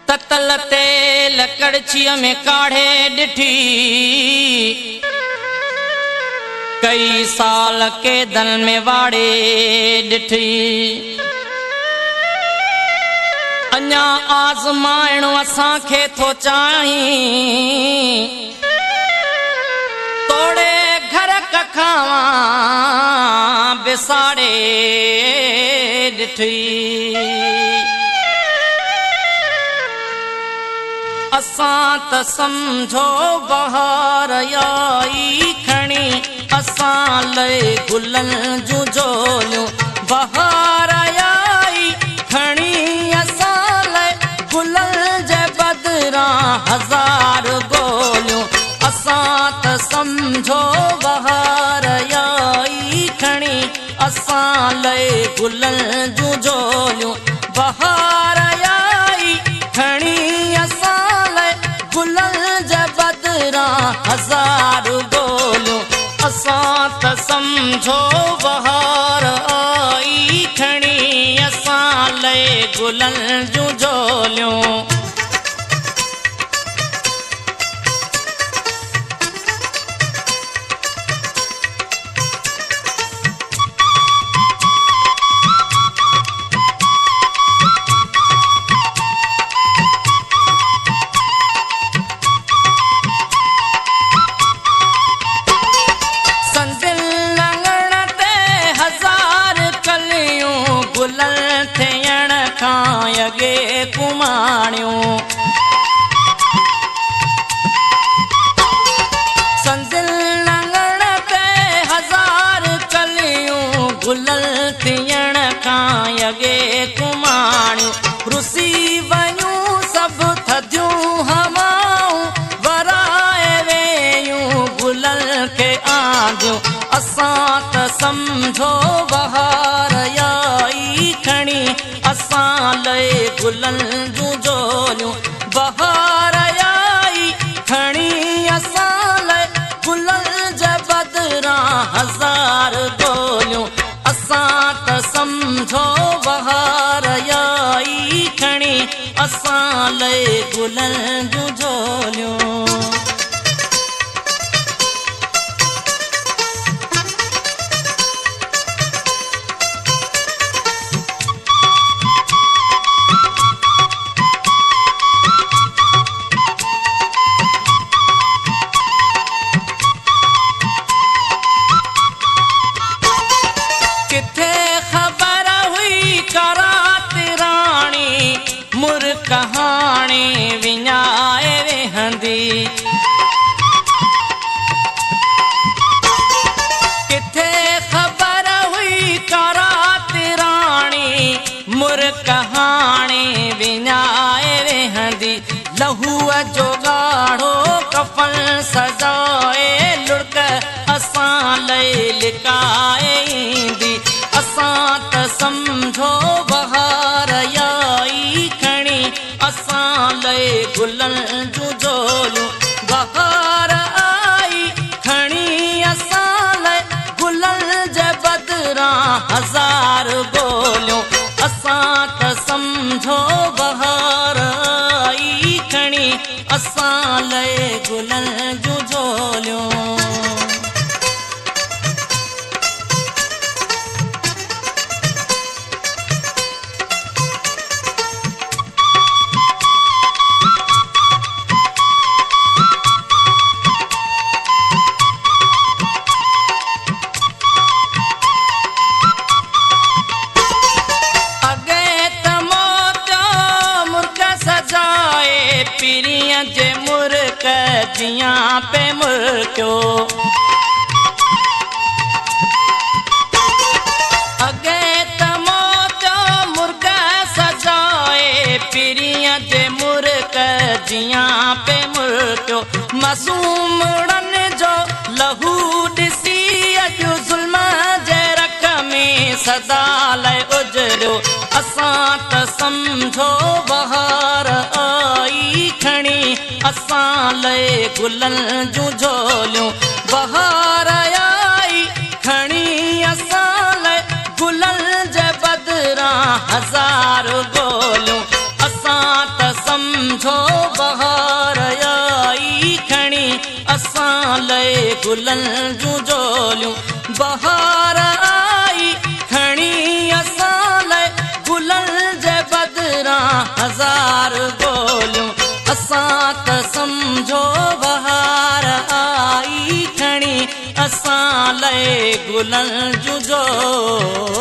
ततल तेल कड़छीअ में काढ़े ॾिठी, कई साल के दल में वाड़े ॾिठी। अञा आज़माइणो असांखे थो चाहीं, तोड़े घर कखावां बिसाड़े ॾिठी। असां त समझो बहार आई खणी, असां लए गुलनि जूं झोलियूं। बहार आई खणी, असां लए गुलनि जे बदिरां हज़ार गोलियूं। असां त समझो बहार आई खणी, असां लए गुलनि जूं झोलियूं। बहार आई खणी, असां गुलनि जे बदिरां हज़ार गोलियूं। असां त समझो बहार आई खणी, असां लए गुलनि जूं झोलियूं। अगे कुमाणियूं संदिल लंगण ते हज़ार कलियूं, गुलनि थियण खां अगे कुमाणियूं। रुसी वञूं सभु थधियूं हवाऊं, वराए वेयूं गुलनि खे आंदियूं। असां त समझो बहार आई खणी, असां लए गुलनि जूं झोलियूं। बहार आई खणी, असां लए गुलनि जे बदिरां हज़ार गोलियूं। असां त समझो बहार आई खणी, असां लए गुलनि जूं झोलियूं। कहाणी विञाए वेहंदी, किथे ख़बर हुई करात राणी, मुर कहाणी विञाए वेहंदी। लहूअ जो ॻाढ़ो कफन सजाए लुड़क असां लए लिकाए ईंदी। असां त समझो बहार आई खणी, असां लए गुलनि जूं झोलियूं। बहार आई खणी, असां लए गुलनि जे बदिरां हज़ार गोलियूं। असां त समझो बहार आई खणी, असां लए गुलनि जूं झोलियूं। पीरियं जे मुर्क जियां पे मुर्कियो, अगे त मोतियो मुर्ग सजाए। पीरियं जे मुर्क जियां पे मुर्कियो, मासूमड़नि जो लहू ॾिसी अॼु ज़ुल्म जे रख में सदा लाइ गुजरियो असां त समझो बहार आई खणी असां लए गुलनि जूं झोलियूं बहार आई खणी असां लए गुलनि जे बदिरां हज़ार गोलियूं असां त समझो बहार आई खणी असां लए गुलनि जूं झोलियूं बहार आई खणी असां लए गुलनि जे बदिरां हज़ार गोलियूं असां त समझो बहार आई खणी असां लए गुलनि जूं झोलियूं।